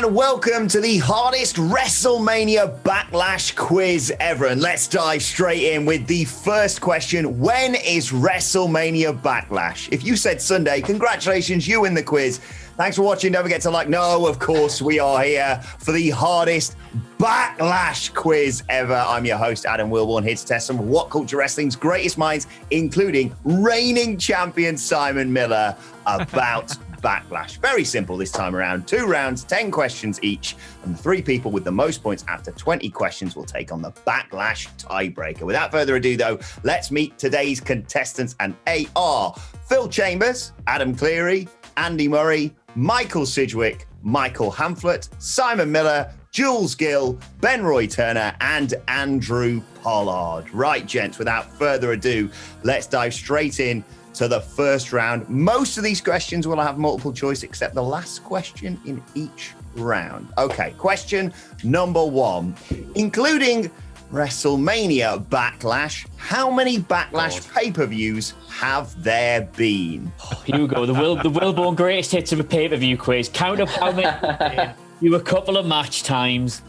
and welcome to the hardest WrestleMania Backlash quiz ever. And let's dive straight in with the first question. When is WrestleMania Backlash? If you said Sunday, congratulations, you win the quiz. Thanks for watching. Don't forget to like. No, of course, we are here for the hardest Backlash quiz ever. I'm your host, Adam Wilbourn, here to test some of WhatCulture Wrestling's greatest minds, including reigning champion Simon Miller, about Backlash. Very simple this time around. 2 rounds, 10 questions each, and the 3 people with the most points after 20 questions will take on the Backlash tiebreaker. Without further ado, though, let's meet today's contestants, and they are Phil Chambers, Adam Cleary, Andy Murray, Michael Sidgwick, Michael Hamflett, Simon Miller, Jules Gill, Ben Roy Turner, and Andrew Pollard. Right, gents, without further ado, let's dive straight in to the first round. Most of these questions will have multiple choice, except the last question in each round. Okay, question number 1. Including WrestleMania Backlash, how many Backlash pay-per-views have there been? Here we go. The Wilbourn greatest hits of a pay-per-view quiz. Count up how many. You a couple of match times.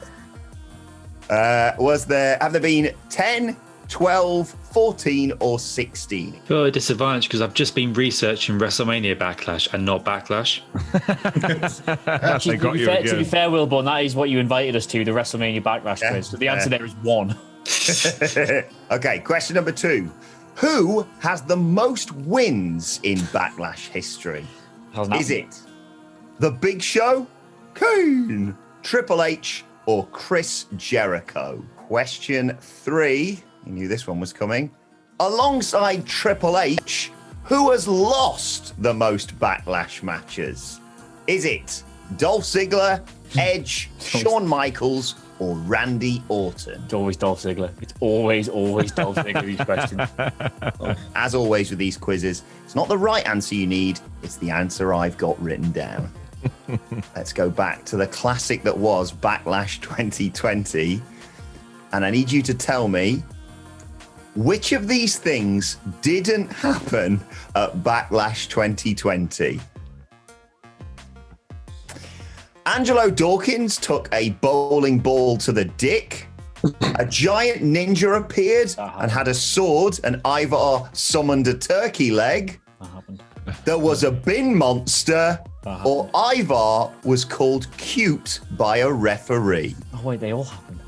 Have there been 10, 12, 14, or 16? Well, a disadvantage because I've just been researching WrestleMania Backlash and not Backlash. To be fair, Wilbourn, that is what you invited us to, the WrestleMania Backlash quiz. So the answer there is 1. Okay, question number 2. Who has the most wins in Backlash history? Is it The Big Show, Kane, Triple H, or Chris Jericho? Question 3. You knew this one was coming. Alongside Triple H, who has lost the most Backlash matches? Is it Dolph Ziggler, Edge, Shawn Michaels, or Randy Orton? It's always Dolph Ziggler. It's always Dolph Ziggler, these questions. As always with these quizzes, it's not the right answer you need, it's the answer I've got written down. Let's go back to the classic that was Backlash 2020. And I need you to tell me which of these things didn't happen at Backlash 2020. Angelo Dawkins took a bowling ball to the dick. A giant ninja appeared and had a sword, and Ivar summoned a turkey leg. That happened. There was a bin monster, or Ivar was called cute by a referee. Oh, wait, they all happened.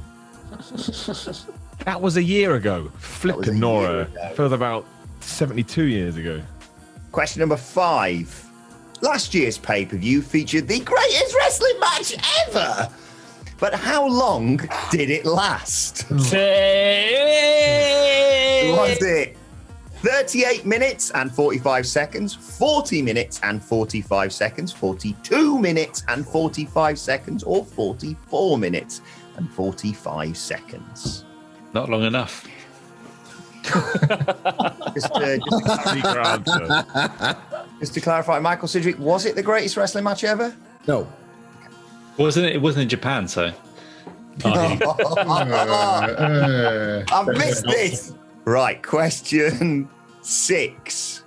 That was a year ago. Flippin' Nora. Feels about 72 years ago. Question number 5. Last year's pay-per-view featured the greatest wrestling match ever. But how long did it last? Was it 38 minutes and 45 seconds, 40 minutes and 45 seconds, 42 minutes and 45 seconds, or 44 minutes and 45 seconds? Not long enough. Just to clarify, Michael Sidgwick, was it the greatest wrestling match ever? No. Wasn't it? It wasn't in Japan, so. I missed this. Right, question 6.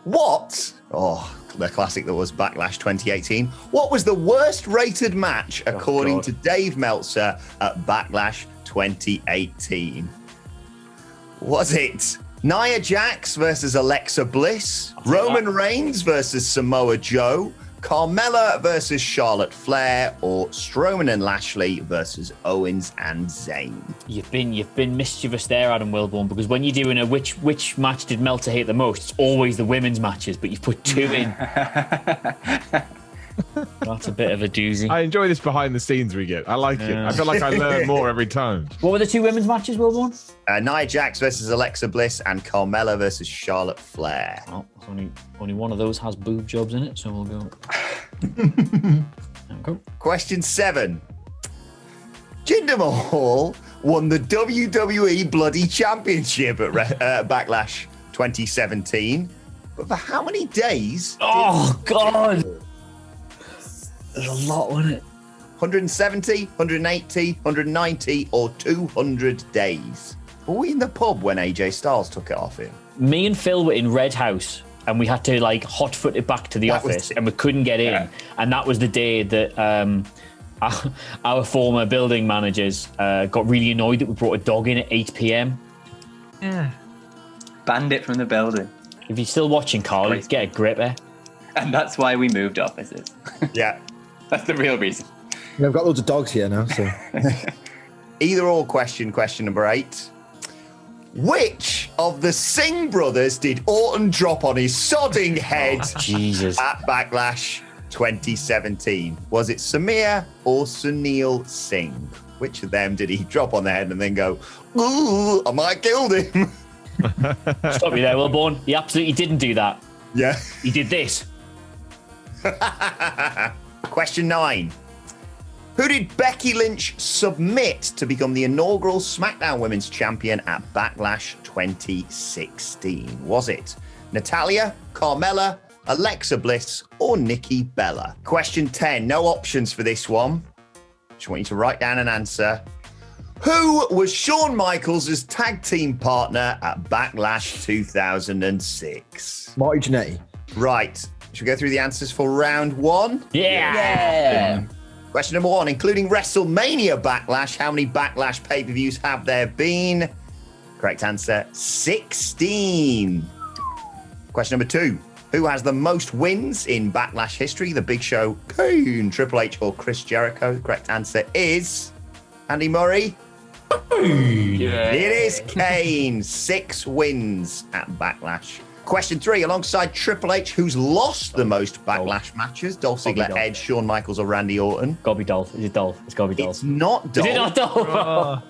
What? Oh, the classic that was Backlash 2018. What was the worst rated match according to Dave Meltzer at Backlash 2018? Was it Nia Jax versus Alexa Bliss, Roman Reigns versus Samoa Joe, Carmella versus Charlotte Flair, or Strowman and Lashley versus Owens and Zayn? You've been mischievous there, Adam Wilbourn, because when you're doing a which match did Meltzer hate the most, it's always the women's matches, but you've put 2 in. That's a bit of a doozy. I enjoy this behind the scenes we get. I like it. I feel like I learn more every time. What were the 2 women's matches, Wilbourn? Nia Jax versus Alexa Bliss and Carmella versus Charlotte Flair. Oh, only one of those has boob jobs in it, so we'll go. Go. Question 7. Jinder Mahal won the WWE Bloody Championship at Backlash 2017. But for how many days? Oh, God. There's a lot, wasn't it? 170, 180, 190, or 200 days. Were we in the pub when AJ Styles took it off him? Me and Phil were in Red House, and we had to like hot foot it back to the office, and we couldn't get in. And that was the day that our former building managers got really annoyed that we brought a dog in at 8 p.m. Yeah. Banned it from the building. If you're still watching, Carl, get a grip, eh? And that's why we moved offices. Yeah. That's the real reason. I've got loads of dogs here now, so. Either or question number 8. Which of the Singh brothers did Orton drop on his sodding head Jesus. at Backlash 2017? Was it Samir or Sunil Singh? Which of them did he drop on the head and then go, ooh, I might have killed him? Stop you there, Wilbourn. He absolutely didn't do that. Yeah. He did this. Question 9. Who did Becky Lynch submit to become the inaugural SmackDown Women's Champion at Backlash 2016? Was it Natalya, Carmella, Alexa Bliss, or Nikki Bella? Question 10. No options for this one. Just want you to write down an answer. Who was Shawn Michaels' tag team partner at Backlash 2006? Marty Jannetty. Right. Should we go through the answers for round 1? Yeah. Question number 1, including WrestleMania Backlash, how many Backlash pay-per-views have there been? Correct answer, 16. Question number 2, who has the most wins in Backlash history? The Big Show, Kane, Triple H, or Chris Jericho? The correct answer is Andy Murray. It is Kane, 6 wins at Backlash. Question 3, alongside Triple H, who's lost the most Backlash matches? Dolph Ziggler, Dolph. Edge, Shawn Michaels, or Randy Orton? Gotta be Dolph. Is it Dolph? It's gotta be Dolph. It's not Dolph. Is it not Dolph?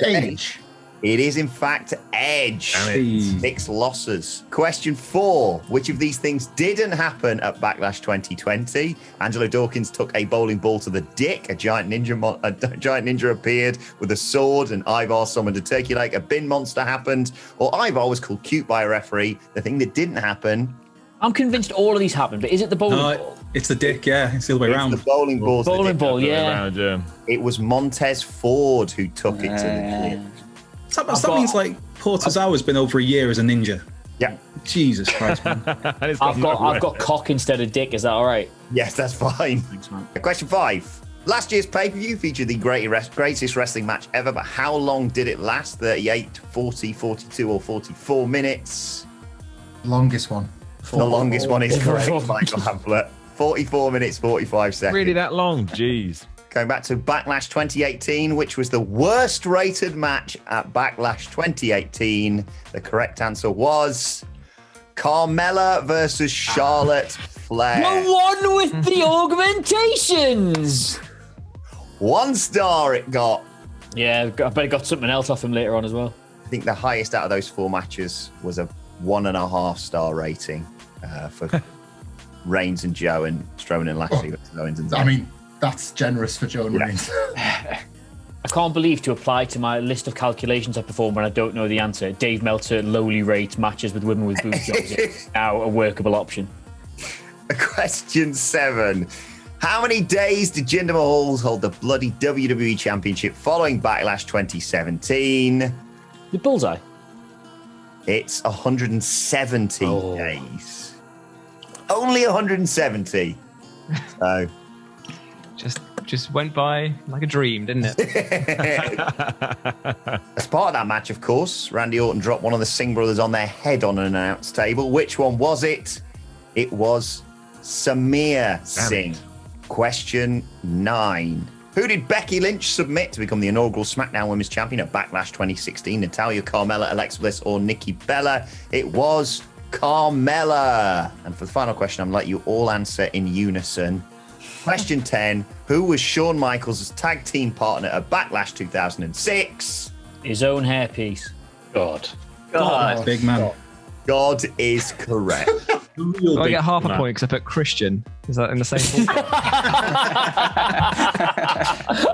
Edge. It is, in fact, Edge. Damn 6 losses. Question 4. Which of these things didn't happen at Backlash 2020? Angelo Dawkins took a bowling ball to the dick. A giant ninja appeared with a sword, and Ivar summoned a turkey lake. A bin monster happened. Or Ivar was called cute by a referee. The thing that didn't happen... I'm convinced all of these happened, but is it the bowling ball? It's the dick, yeah. It's the other way It's around. the bowling ball. Bowling ball, yeah. Around, yeah. It was Montez Ford who took it to the dick. So that means like Portazawa's been over a year as a ninja. Yeah. Jesus Christ, man. And it's I've nowhere. got cock instead of dick. Is that all right? Yes, that's fine. Thanks, man. Question 5. Last year's pay-per-view featured the greatest wrestling match ever, but how long did it last? 38, 40, 42, or 44 minutes? Longest one. The longest one is correct, Michael Hamlet. 44 minutes, 45 seconds. Really that long? Jeez. Going back to Backlash 2018, which was the worst rated match at Backlash 2018. The correct answer was Carmella versus Charlotte Flair. The one with the augmentations. 1 star it got. Yeah, I bet I got something else off him later on as well. I think the highest out of those 4 matches was a 1.5 star rating for Reigns and Joe, and Strowman and Lashley versus Owens and Zayn. I mean, that's generous for Joe and Reigns. I can't believe, to apply to my list of calculations I perform when I don't know the answer, Dave Meltzer lowly rates matches with women with boob jobs is now a workable option. Question 7. How many days did Jinder Mahal hold the bloody WWE Championship following Backlash 2017? The bullseye. It's 170 Oh. days. Only 170. So Just went by like a dream, didn't it? as part of that match, of course, Randy Orton dropped one of the Singh brothers on their head on an announce table. Which one was it? It was Samir Singh. Question 9. Who did Becky Lynch submit to become the inaugural SmackDown Women's Champion at Backlash 2016? Natalya, Carmella, Alexa Bliss, or Nikki Bella? It was Carmella. And for the final question, I'm going to let you all answer in unison. Question 10. Who was Shawn Michaels' tag team partner at Backlash 2006? His own hairpiece. God. God. Big man. God is correct. I get half a point because I put Christian. Is that in the same ball?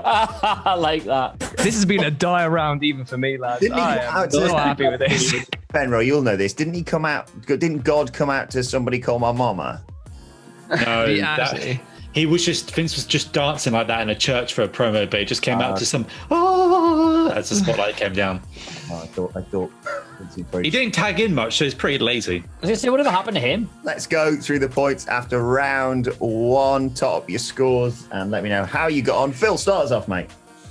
I like that. This has been a dire round even for me, lads. Didn't he I come am out to- so happy with this. Benro, you'll know this. Didn't God come out to Somebody Call My Mama? No, Yeah, that- actually. Vince was just dancing like that in a church for a promo, but he just came out to some, as the spotlight came down. Oh, I thought. He didn't tag in much, so he's pretty lazy. I was going to say, whatever happened to him? Let's go through the points after round one. Tot up your scores and let me know how you got on. Phil, start us off, mate.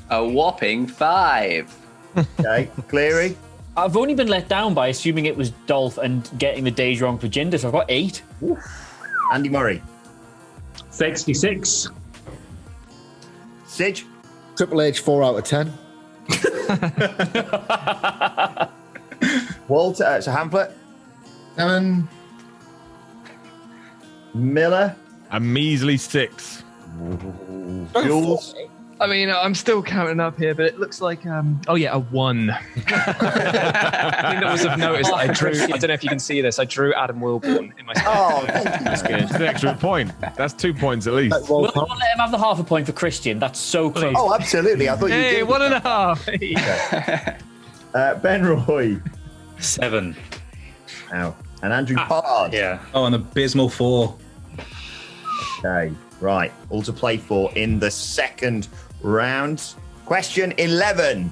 A whopping 5. Okay, Cleary. I've only been let down by assuming it was Dolph and getting the days wrong for Jinder, so I've got 8. Andy Murray. 66. Sidge. Triple H 4 out of 10. Walter. So Hamlet. 7. Miller. A measly 6. Jules. I mean, I'm still counting up here, but it looks like, a 1. I think that was of notice. I don't know if you can see this. I drew Adam Wilbourn in my. Oh, thank you. That's good. It's an extra point. That's 2 points at least. We'll let him have the half a point for Christian. That's so close. Oh, absolutely. I thought you Hey, did. 1.5. Ben Roy. 7. Ow. And Andrew Pard. Yeah. Oh, an abysmal 4. Okay. Right. All to play for in the second round. Question 11.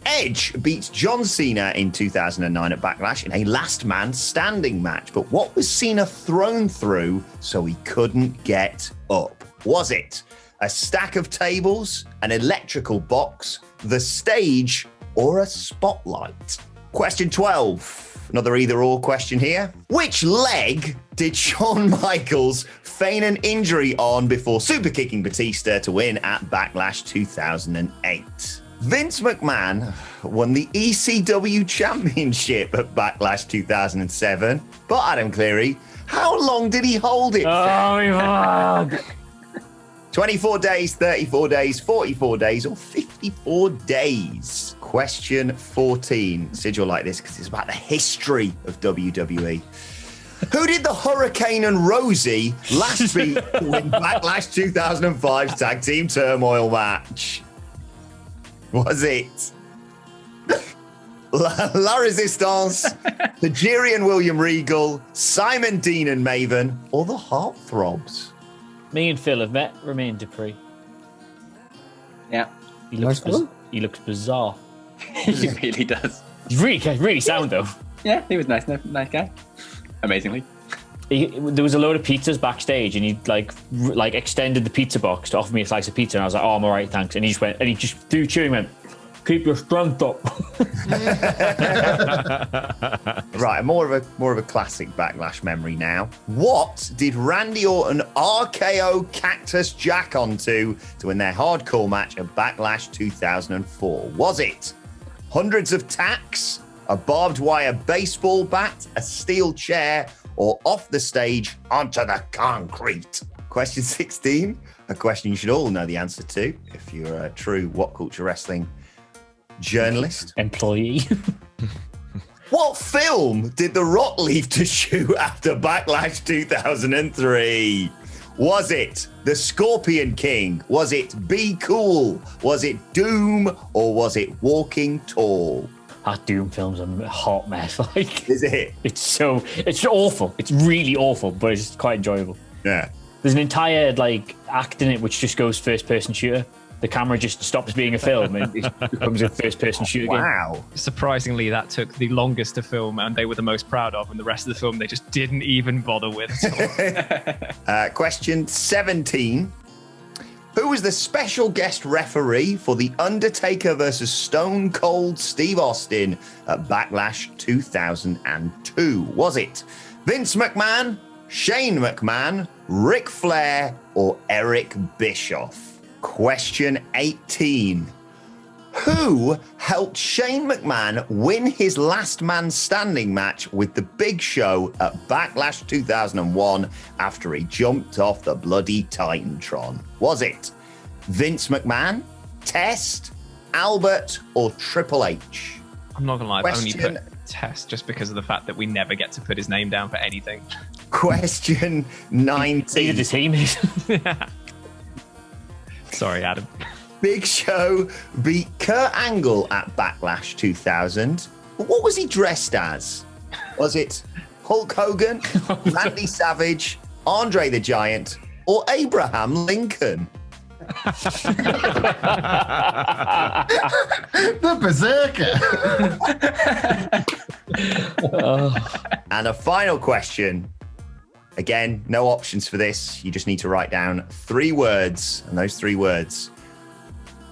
Edge beat John Cena in 2009 at Backlash in a last man standing match. But what was Cena thrown through so he couldn't get up? Was it a stack of tables, an electrical box, the stage, or a spotlight? Question 12. Another either-or question here. Which leg did Shawn Michaels feign an injury on before superkicking Batista to win at Backlash 2008? Vince McMahon won the ECW Championship at Backlash 2007. But Adam Cleary, how long did he hold it? Oh, my God. 24 days, 34 days, 44 days, or 54 days? Question 14. Sid, you'll like this because it's about the history of WWE. Who did the Hurricane and Rosie last beat to win Backlash 2005's Tag Team Turmoil match? Was it La Resistance, Tajiri William Regal, Simon Dean and Maven, or the Heartthrobs? Me and Phil have met Romain Dupree. Yeah, He looks bizarre. he really does. He's really sound, though. Yeah, he was nice guy. Amazingly. There was a load of pizzas backstage, and he like extended the pizza box to offer me a slice of pizza, and I was like, "Oh, I'm all right, thanks." And he just went, and he just threw chewing, went, "Keep your strength up." Right, more of a classic Backlash memory now. What did Randy Orton RKO Cactus Jack onto to win their hardcore match at Backlash 2004? Was it hundreds of tacks, a barbed wire baseball bat, a steel chair, or off the stage onto the concrete? Question 16, a question you should all know the answer to if you're a true WhatCulture Wrestling journalist. Employee. What film did The Rock leave to shoot after Backlash 2003? Was it The Scorpion King? Was it Be Cool? Was it Doom? Or was it Walking Tall? That Doom film's a hot mess. Like, Is it? it's awful. It's really awful, but it's quite enjoyable. Yeah. There's an entire act in it which just goes first person shooter. The camera just stops being a film and it becomes a first person shooter game. Wow. Surprisingly, that took the longest to film, and they were the most proud of. And the rest of the film, they just didn't even bother with. Question 17. Who was the special guest referee for The Undertaker versus Stone Cold Steve Austin at Backlash 2002? Was it Vince McMahon, Shane McMahon, Ric Flair, or Eric Bischoff? Question 18. Who helped Shane McMahon win his last man standing match with The Big Show at Backlash 2001 after he jumped off the bloody Titantron? Was it Vince McMahon, Test, Albert, or Triple H? I'm not gonna lie, I've only Question- put Test just because of the fact that we never get to put his name down for anything. Question Neither 19. does he, mate. Sorry, Adam. Big Show beat Kurt Angle at Backlash 2000. But what was he dressed as? Was it Hulk Hogan, Randy Savage, Andre the Giant, or Abraham Lincoln? The Berserker. And a final question. Again, no options for this. You just need to write down 3 words, and those 3 words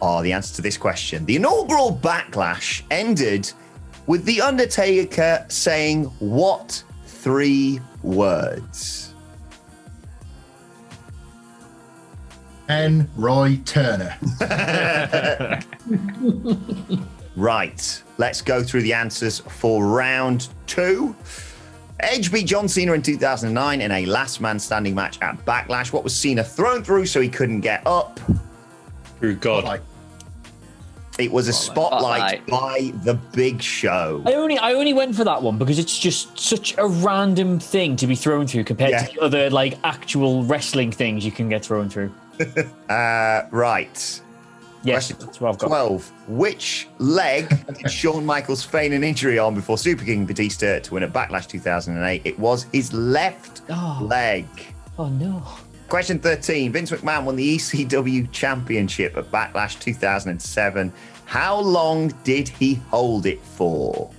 are the answer to this question. The inaugural Backlash ended with The Undertaker saying what 3 words? N. Roy Turner. Right, let's go through the answers for round 2. Edge beat John Cena in 2009 in a last man standing match at Backlash. What was Cena thrown through so he couldn't get up? Through God. Like, It was a spotlight by The Big Show. I only went for that one because it's just such a random thing to be thrown through compared to the other like actual wrestling things you can get thrown through. Right. Yes, Question that's what I've got. 12. Which leg did Shawn Michaels feign an injury on before Super King Batista to win at Backlash 2008? It was his left leg. Oh no. Question 13. Vince McMahon won the ECW Championship at Backlash 2007. How long did he hold it for?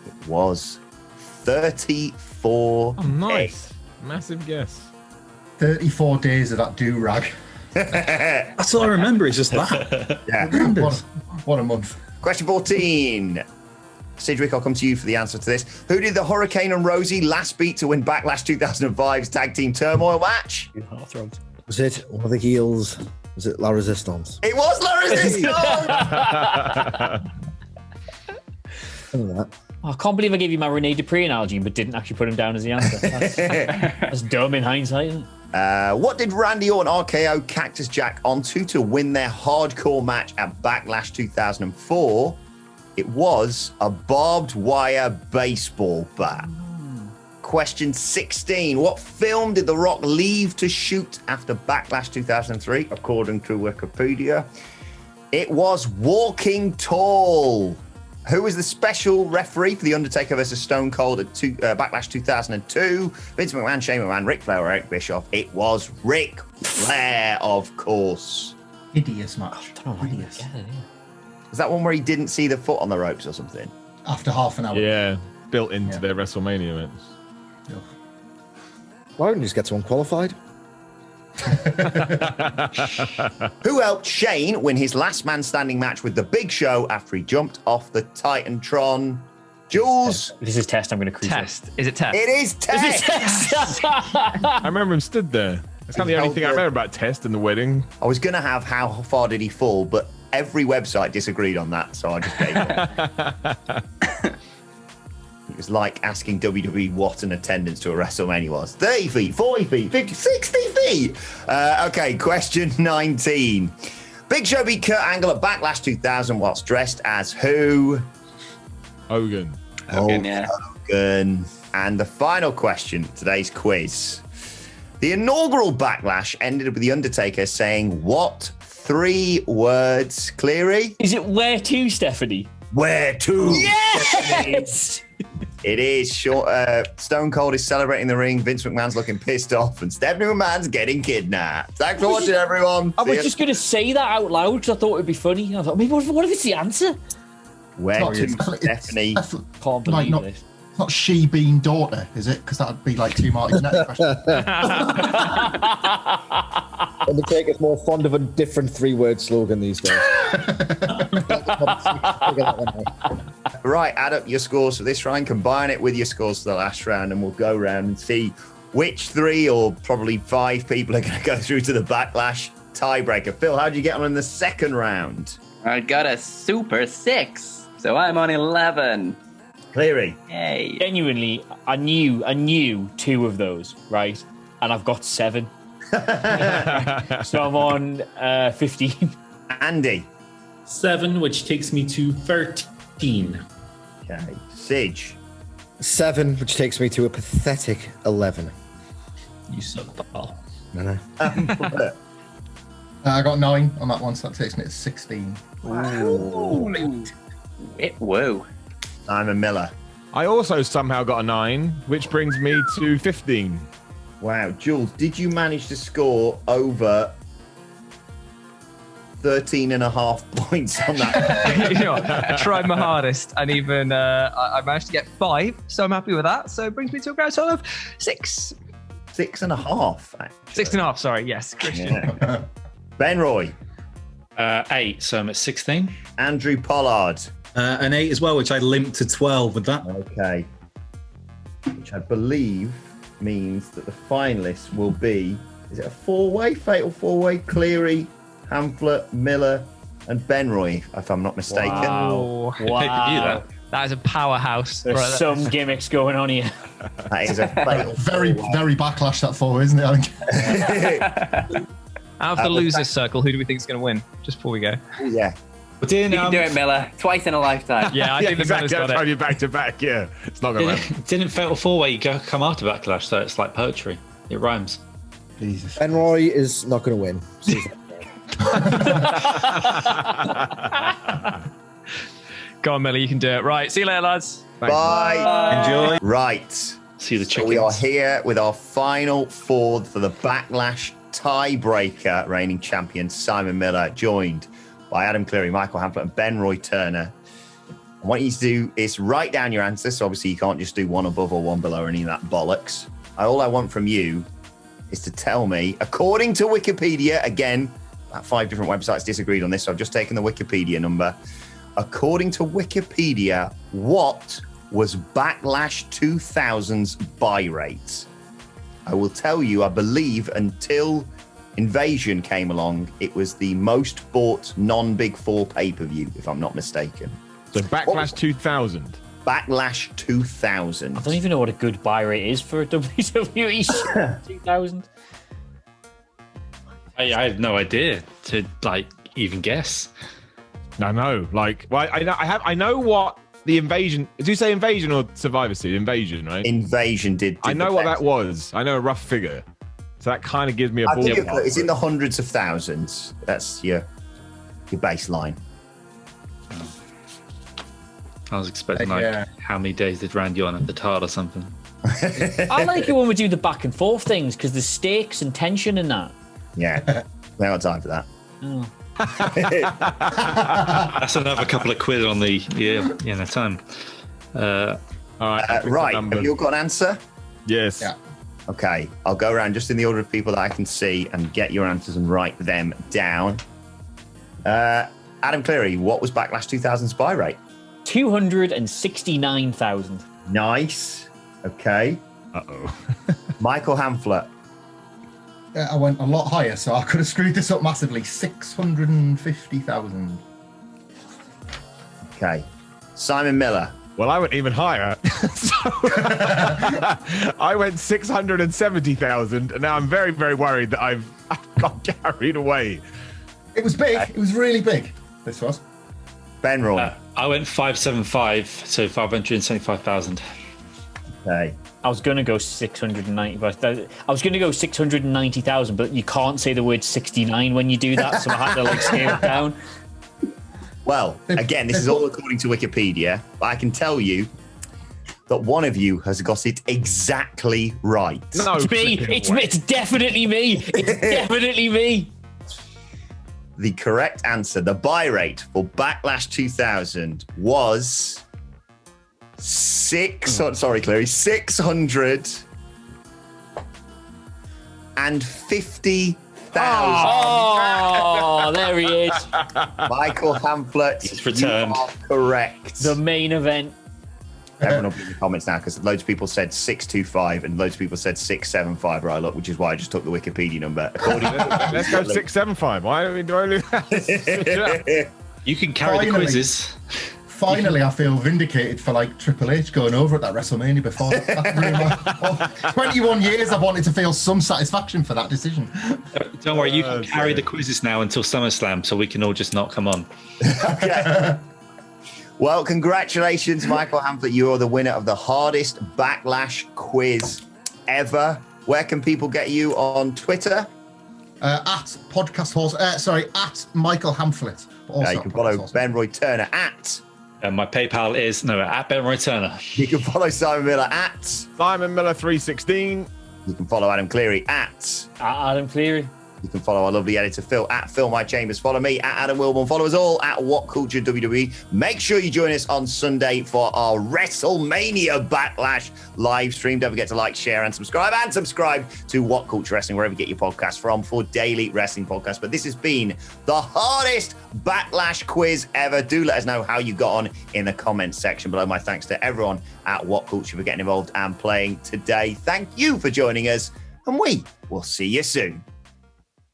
It was 34 Oh, nice. Massive guess. 34 days of that do-rag. That's all I remember is just that. Yeah. What a month. Question 14. Sidgwick, I'll come to you for the answer to this. Who did the Hurricane and Rosie last beat to win Backlash 2005's Tag Team Turmoil match? Was it one of the heels? Was it La Resistance? It was La Resistance! Oh, I can't believe I gave you my Rene Dupree analogy but didn't actually put him down as the answer. That's dumb in hindsight, isn't it? What did Randy Orton RKO Cactus Jack onto to win their hardcore match at Backlash 2004? It was a barbed wire baseball bat. Question 16. What film did The Rock leave to shoot after Backlash 2003, according to Wikipedia? It was Walking Tall. Who was the special referee for The Undertaker versus Stone Cold at Backlash 2002? Vince McMahon, Shane McMahon, Ric Flair, or Eric Bischoff? It was Ric Flair, of course. Hideous match. Hideous. Was that one where he didn't see the foot on the ropes or something? After half an hour. Yeah, built into their WrestleMania events. Why don't you just get someone qualified? Who helped Shane win his last man standing match with The Big Show after he jumped off the Titantron? Jules? This is Test. I'm going to cruise Test. Is it Test? It is Test! I remember him stood there. That's kind of the only thing I remember about Test and the wedding. I was going to have how far did he fall, but every website disagreed on that, so I just gave it. It was like asking WWE what an attendance to a WrestleMania was. 30 feet, 40 feet, 50, 60 feet. Okay, question 19. Big Show beat Kurt Angle at Backlash 2000 whilst dressed as who? Hogan. Hogan. And the final question, today's quiz. The inaugural Backlash ended with The Undertaker saying what 3 words, Cleary? Is it where to, Stephanie? Where to? Yes! It is. Stone Cold is celebrating the ring. Vince McMahon's looking pissed off, and Stephanie McMahon's getting kidnapped. Thanks for watching, everyone. I was just going to say that out loud because I thought it would be funny. I thought, maybe what if it's the answer? Where to, It's Stephanie? Can't believe not, this. not she being daughter, is it? Because that would be like too Marty's next question. Undertaker's more fond of a different 3-word slogan these days. Right, add up your scores for this round, combine it with your scores for the last round, and we'll go around and see which 3 or probably 5 people are going to go through to the Backlash tiebreaker. Phil, how did you get on in the second round? I got a super 6, so I'm on 11. Cleary. Yay. Genuinely, I knew 2 of those, right? And I've got 7. So I'm on 15. Andy. 7, which takes me to 13. Okay. Sige. 7, which takes me to a pathetic 11. You suck ball. No. I got 9 on that one, so that takes me to 16. Whoa. Simon Miller. I also somehow got a 9, which brings me to 15. Wow. Jules, did you manage to score over 13.5 points on that. You know, I tried my hardest, and even I managed to get 5, so I'm happy with that. So it brings me to a grand total of 6. 6.5. Actually. 6.5. Sorry, yes, Christian. Yeah. Ben Roy. 8, so I'm at 16. Andrew Pollard. An 8 as well, which I limped to 12 with that. Okay. Which I believe means that the finalists will be, is it a 4-way, fatal 4-way? Cleary, Hamflet, Miller, and Benroy, if I'm not mistaken. Wow. Wow. That is a powerhouse. There's some gimmicks going on here. That is a fatal Very, 4-way. very backlash that 4, isn't it? I think. Out of the losers circle, who do we think is going to win? Just before we go. Yeah. But didn't, You can do it, Miller. Twice in a lifetime. Yeah, I think the exactly. Miller's got Trying it. you back to back. Yeah, it's not going to didn't Fatal 4-Way come after Backlash, so it's like poetry. It rhymes. Jesus. Benroy is not going to win. Go on, Miller, you can do it. Right, see you later, lads. Bye. Enjoy. Right. See the So chickens. we are here with our final four for the Backlash Tiebreaker reigning champion Simon Miller, joined by Adam Cleary, Michael Hamflet, and Ben Roy Turner. And what you need to do is write down your answers. So obviously you can't just do one above or one below or any of that bollocks. All I want from you is to tell me, according to Wikipedia, again, about 5 different websites disagreed on this, so I've just taken the Wikipedia number. According to Wikipedia, what was Backlash 2000's buy rate? I will tell you, I believe until Invasion came along, it was the most bought non-Big Four pay-per-view, if I'm not mistaken. So Backlash 2000. Backlash 2000. I don't even know what a good buy rate is for a WWE show. 2000. I have no idea to even guess. No. Well, I know what the Invasion. Did you say Invasion or Survivor Series? Invasion, right? Invasion did I know the what best. that was. I know a rough figure. So that kind of gives me a I think ballpark. it's in the hundreds of thousands. That's your baseline. I was expecting how many days did Randy on at the Tard or something. I like it when we do the back and forth things because there's stakes and tension in that. Yeah, we haven't got time for that. Oh. That's another couple of quid on the time. All right. Right, have you all got an answer? Yes. Yeah. Okay, I'll go around just in the order of people that I can see and get your answers and write them down. Adam Cleary, what was Backlash 2000's buy rate? 269,000. Nice. Okay. Uh-oh. Michael Hamflet. I went a lot higher, so I could have screwed this up massively. 650,000. Okay. Simon Miller. Well, I went even higher. So I went 670,000, and now I'm very, very worried that I've got carried away. It was big. It was really big. This was. Ben Roy. I went 575, so 575,000. Okay. I was going to go 690,000. I was going to go 690,000, but you can't say the word 69 when you do that, so I had to scale it down. Well, again, this is all according to Wikipedia, but I can tell you that one of you has got it exactly right. No, It's me. It's definitely me. It's definitely me. The correct answer, the buy rate for Backlash 2000 was sorry, Clary, 650,000. Oh, there he is. Michael Hamflet, He's returned. you are correct. The main event. Everyone will be in the comments now because loads of people said 625 and loads of people said 675 right look, which is why I just took the Wikipedia number. According Let's go 675. Why do I do that? You can carry the Finally. quizzes. Finally, I feel vindicated for Triple H going over at that WrestleMania before. 21 years I've wanted to feel some satisfaction for that decision. Don't worry, you can carry the quizzes now until SummerSlam, so we can all just not come on. Okay. Well, congratulations, Michael Hamflet. You are the winner of the hardest Backlash quiz ever. Where can people get you on Twitter? At Podcast Horse, at Michael Hamflet. Also You can follow Ben Roy Turner at. My PayPal is at Ben Roy Turner. You can follow Simon Miller at. Simon Miller 316. You can follow Adam Cleary at. Adam Cleary. You can follow our lovely editor, Phil, at Phil My Chambers. Follow me, at Adam Wilbourn. Follow us all at WhatCulture WWE. Make sure you join us on Sunday for our WrestleMania Backlash live stream. Don't forget to like, share, and subscribe. And subscribe to WhatCulture Wrestling, wherever you get your podcasts from, for daily wrestling podcasts. But this has been the hardest Backlash quiz ever. Do let us know how you got on in the comments section below. My thanks to everyone at WhatCulture for getting involved and playing today. Thank you for joining us, and we will see you soon.